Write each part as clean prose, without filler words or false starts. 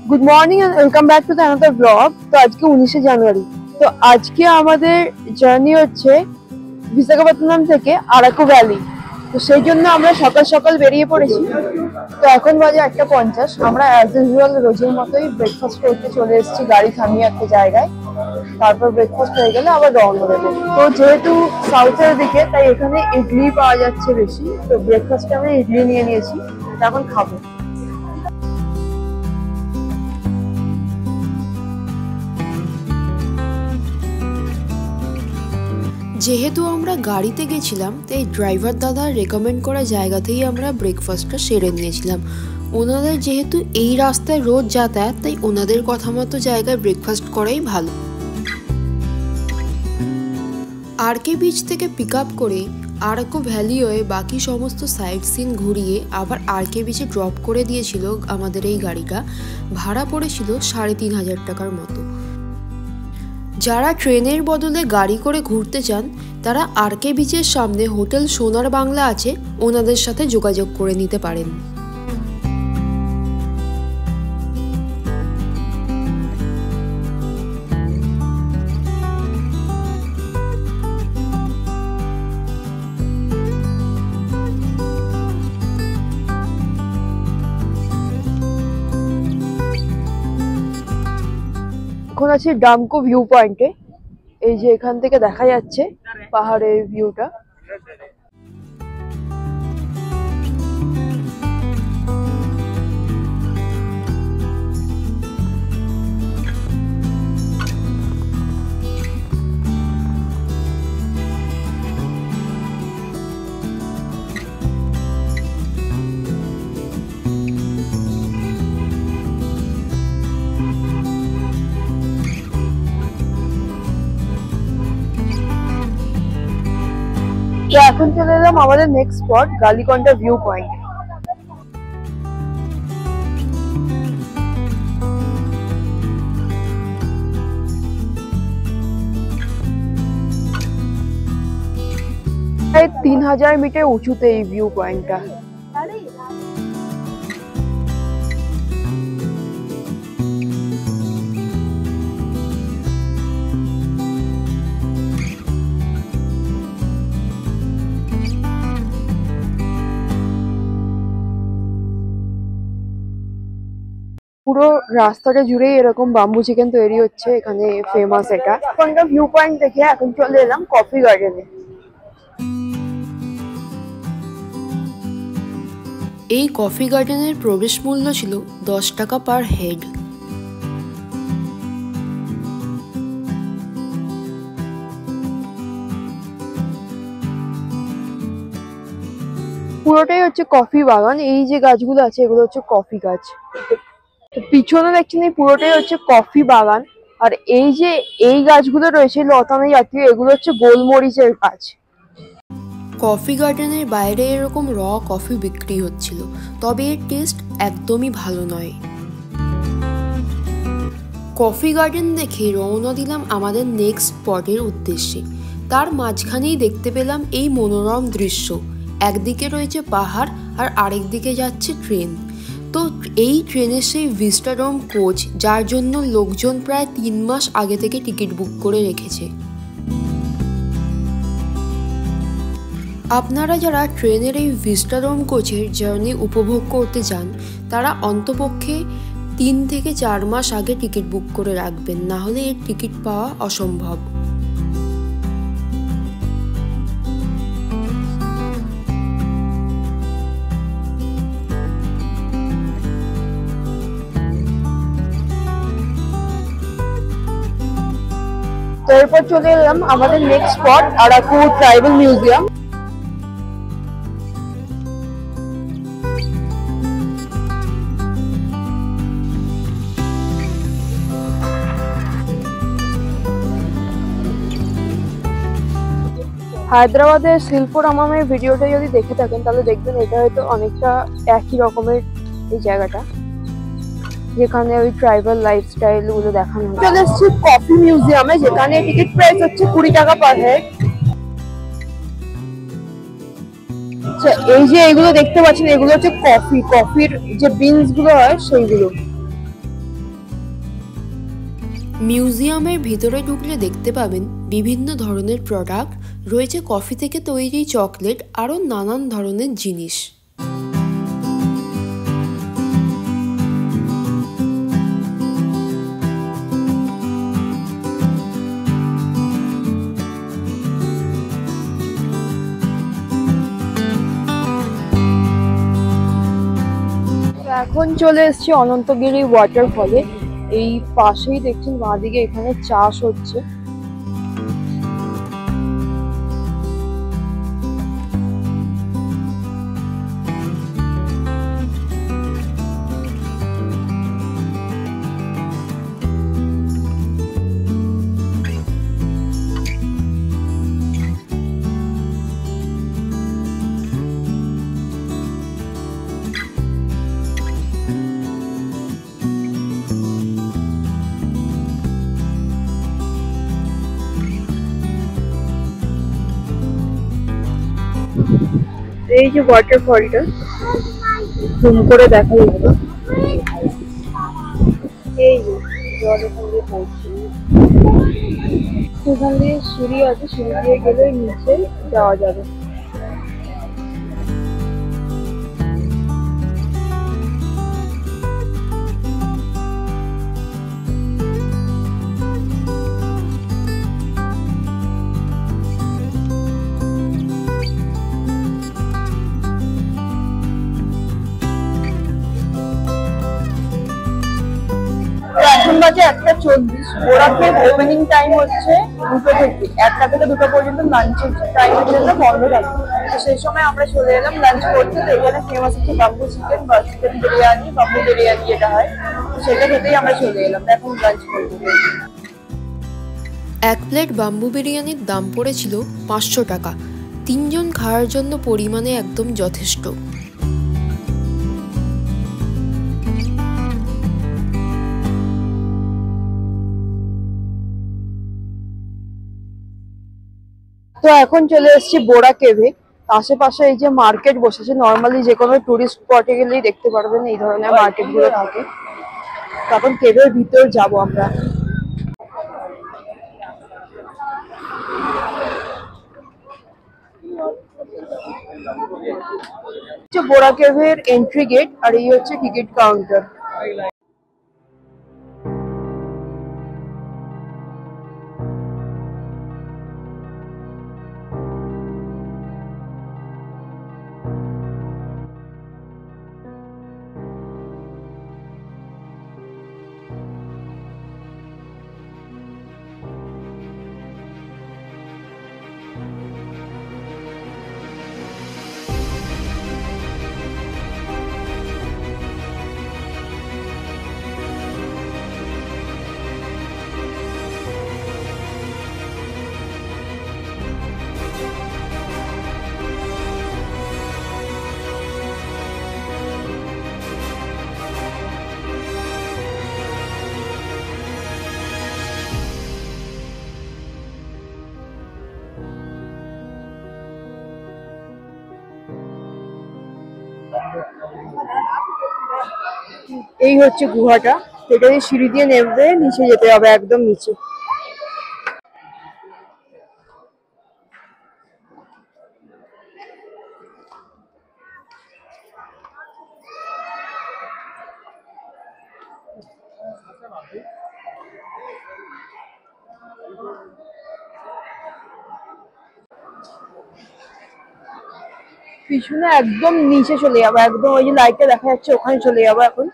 Good morning and welcome back to the another blog. तो आज के 19 জানুয়ারি। তো আজকে আমাদের জার্নি হচ্ছে বিশাখাপত্তনম থেকে আরাকু ভ্যালি। তো সেই জন্য আমরা সকাল সকাল বেরিয়ে পড়েছি। তো এখন বাজে 1:50। আমরা অ্যাজ ইউজুয়াল রোজের মতোই ব্রেকফাস্ট করতে চলে এসেছি গাড়ি থামিয়ে একটা জায়গায়। তারপর ব্রেকফাস্ট হয়ে গেলে আবার রওনা দেবো। তো যেহেতু সাউথের দিকে তাই এখানে ইডলি পাওয়া যাচ্ছে বেশি। তো ব্রেকফাস্টে আমরা ইডলি নিয়ে নিয়েছি, এখন খাবো। যেহেতু আমরা গাড়িতে গেছিলাম তাই ড্রাইভার দাদা রেকমেন্ড করা জায়গাতেই আমরা ব্রেকফাস্টটা সেরে নিয়েছিলাম। ওনাদের যেহেতু এই রাস্তায় রোজ যাতায়াত তাই ওনাদের কথা মতো জায়গায় ব্রেকফাস্ট করাই ভালো। আরকে বিচ থেকে পিক আপ করে আরাকু ভ্যালি হয়ে বাকি সমস্ত সাইট সিন ঘুরিয়ে আবার আরকে বিচে ড্রপ করে দিয়েছিল আমাদের এই গাড়িটা। ভাড়া পড়েছিল ৩,৫০০ টাকার মতো। যারা ট্রেনের বদলে গাড়ি করে ঘুরতে চান তারা আরকে বিচের সামনে হোটেল সোনার বাংলা আছে, ওনাদের সাথে যোগাযোগ করে নিতে পারেন। এখন আছি ডামকো ভিউ পয়েন্টে। এই যে এখান থেকে দেখা যাচ্ছে পাহাড়ের ভিউটা। তো এখন চলে এলাম আমাদের নেক্সট স্পট গালিকন্ডা ভিউ পয়েন্ট। প্রায় ৩,০০০ মিটার উঁচুতে এই ভিউ পয়েন্টটা। পুরো রাস্তাটা জুড়েই এরকম বাম্বু চিকেন তৈরি হচ্ছে, এখানে ফেমাস এটা। কোনটা ভিউ পয়েন্ট দেখে এখন চলে এলাম কফি গার্ডেনে। এই কফি গার্ডেনের প্রবেশ মূল্য ছিল 10 টাকা পার হেড। পুরোটাই হচ্ছে কফি বাগান। এই যে গাছগুলো আছে এগুলো হচ্ছে কফি গাছ। পিছনে দেখছেন এই পুরোটাই হচ্ছে কফি বাগান। আর এই যে এই গাছগুলো রয়েছে লতানো জাতীয়, এগুলো হচ্ছে গোলমরিচের গাছ। কফি গার্ডেনের বাইরে এরকম র কফি বিক্রি হচ্ছিল, তবে এর টেস্ট একদমই ভালো নয়। কফি গার্ডেন দেখে রওনা দিলাম আমাদের নেক্সট স্পটের উদ্দেশ্যে। তার মাঝখানেই দেখতে পেলাম এই মনোরম দৃশ্য। একদিকে রয়েছে পাহাড় আর আরেক দিকে যাচ্ছে ট্রেন। তো এই ট্রেনের সেই ভিস্টাডোম কোচ, যার জন্য লোকজন প্রায় ৩ মাস আগে থেকে টিকিট বুক করে রেখেছে। আপনারা যারা ট্রেনের এই ভিস্টাডোম কোচের জার্নি উপভোগ করতে চান তারা অন্তপক্ষে ৩ থেকে ৪ মাস আগে টিকিট বুক করে রাখবেন, না হলে এর টিকিট পাওয়া অসম্ভব। তো এরপর চলে এলাম আমাদের next spot Araku tribal museum. হায়দ্রাবাদের শিল্পরামের ভিডিওটা যদি দেখে থাকেন তাহলে দেখবেন এটা হয়তো অনেকটা একই রকমের এই জায়গাটা, যেখানে ওই ট্রাইবাল লাইফস্টাইল গুলো দেখানো হয়। চলে এসেছি কফি মিউজিয়ামে, যেখানে টিকিট প্রাইস হচ্ছে 20 টাকা পার হেড। এই যে এগুলো দেখতে পাচ্ছেন এগুলো হচ্ছে কফির যে বিনস গুলো হয় সেইগুলো। মিউজিয়ামের ভিতরে ঢুকলে দেখতে পাবেন বিভিন্ন ধরনের প্রোডাক্ট রয়েছে, কফি থেকে তৈরি চকলেট, আরও নানান ধরনের জিনিস। এখন চলে এসেছি অনন্তগিরি ওয়াটারফলে। এই পাশেই দেখছেন বাঁদিকে এখানে চাষ হচ্ছে। এই যে ওয়াটারফলটা জুম করে দেখা যাবে, এই যে জল এখান দিয়ে পড়ছে। এখান দিয়ে সিঁড়ি আছে, সিঁড়ি দিয়ে গেলে নিচে যাওয়া যাবে। এখন বাজে 1:40। ওরাকে ওপেনিং টাইম হচ্ছে 2টো থেকে, 1টা থেকে 2টো পর্যন্ত লাঞ্চের টাইমের জন্য বন্ধ থাকে। তো সেই সময় আমরা চলে এলাম লাঞ্চ করতে। তো এখানে ফেমাস হচ্ছে বাম্বু চিকেন বা চিকেন বিরিয়ানি, বাম্বু বিরিয়ানি যেটা হয়, তো সেটা খেতেই আমরা চলে এলাম। এখন লাঞ্চ করবো। 1 প্লেট বাম্বু বিরিয়ানির দাম পড়েছিল 500 টাকা। 3 জন খাওয়ার জন্য পরিমাণে একদম যথেষ্ট। তো এখন চলে এসেছি বোরা কেভে। আশেপাশে এই যে মার্কেট বসেছে, নর্মালি যে কোনো টুরিস্ট স্পটে গেলেই দেখতে পারবেন এই ধরনের মার্কেট গুলো থাকে। তখন কেভের ভিতর যাব আমরা। বোরা কেভের এন্ট্রি গেট, আর এই হচ্ছে টিকিট কাউন্টার। এই হচ্ছে গুহাটা, এটা দিয়ে সিঁড়ি দিয়ে নেমে নিচে যেতে হবে, একদম নিচে। পিছনে একদম নিচে চলে যাবো, একদম ওই যে লাইটটা দেখা যাচ্ছে ওখানে চলে যাবো এখন।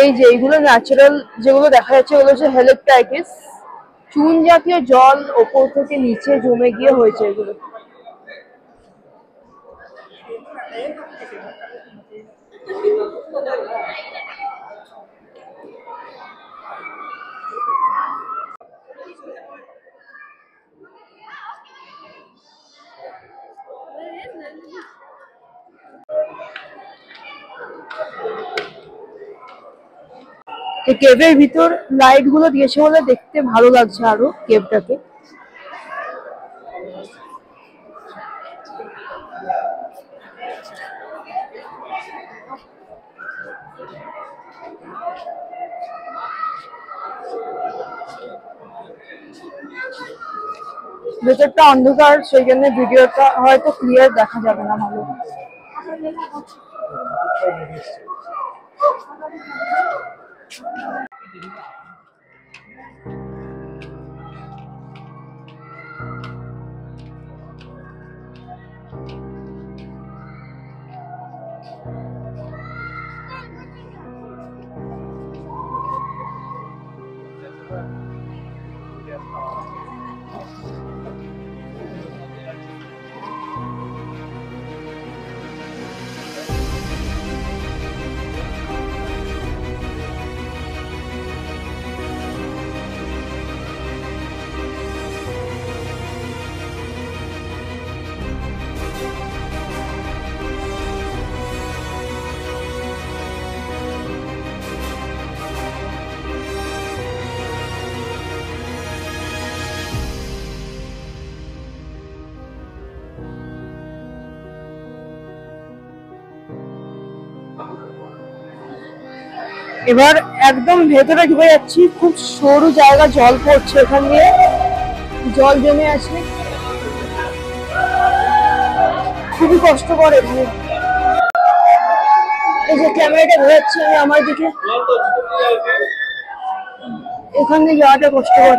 এই যে এইগুলো ন্যাচারাল যেগুলো দেখা যাচ্ছে ওগুলো হচ্ছে হেলিকটাইটিস, চুন জাতীয় জল ওপর থেকে নিচে জমে গিয়ে হয়েছে এগুলো। এই কেভের ভিতর লাইট গুলো দিয়েছে বলে দেখতে ভালো লাগছে আরো কেভটাকে। ভেতরটা অন্ধকার, সেই জন্য ভিডিওটা হয়তো ক্লিয়ার দেখা যাবে না ভালো। এবার একদম ভেতরে ঢুকে যাচ্ছি, খুব সরু জায়গা, জল পড়ছে এখান দিয়ে, জল জমে আছে, খুবই কষ্টকর এখানে। এই যে ক্যামেরাটা ঘোরাচ্ছি আমি আমার দিকে, এখানে যাওয়াটা কষ্টকর।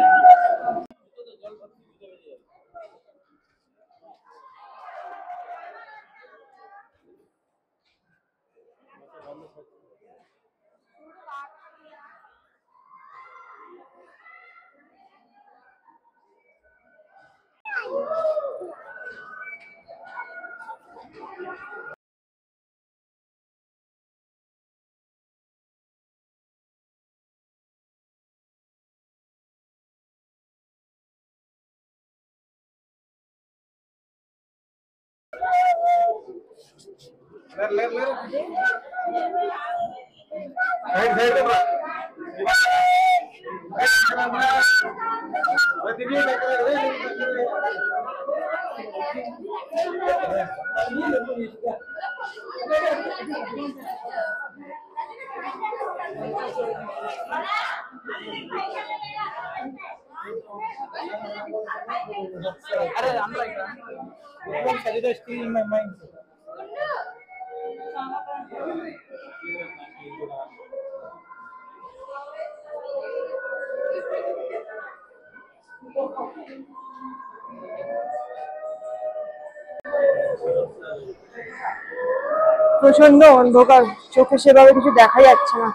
প্রচন্ড অন্ধকার, চোখে সেভাবে কিছু দেখা যাচ্ছে না,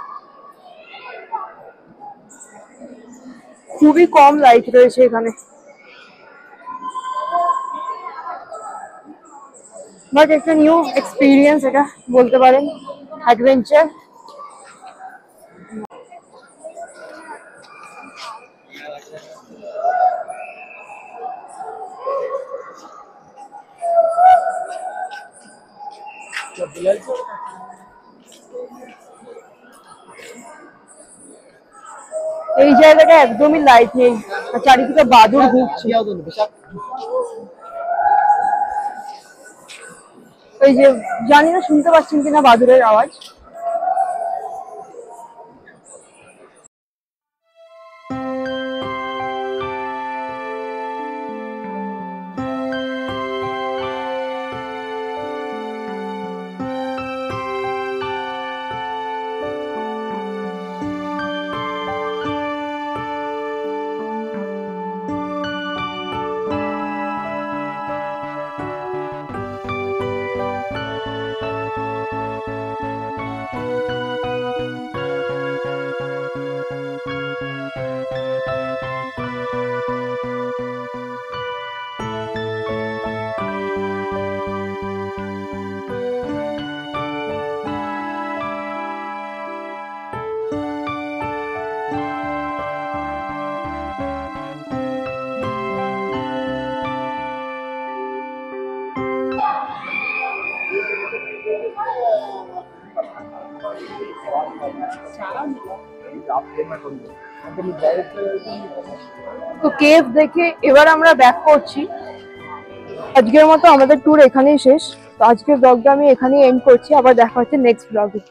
খুবই কম লাইট রয়েছে এখানে। বাট একটা নিউ এক্সপিরিয়েন্স এটা বলতে পারেন, অ্যাডভেঞ্চার। এই জায়গাটা একদমই লাইট নেই, আর চারিদিকে বাদুড় ঘুরছে। এই যে জানি না শুনতে পাচ্ছেন কিনা বাদুড়ের আওয়াজ। তো কেভ দেখে এবার আমরা ব্যাক করছি। আজকের মতো আমাদের ট্যুর এখানেই শেষ। তো আজকের ব্লগটা আমি এখানেই এন্ড করছি, আবার দেখা হচ্ছে নেক্সট ব্লগে।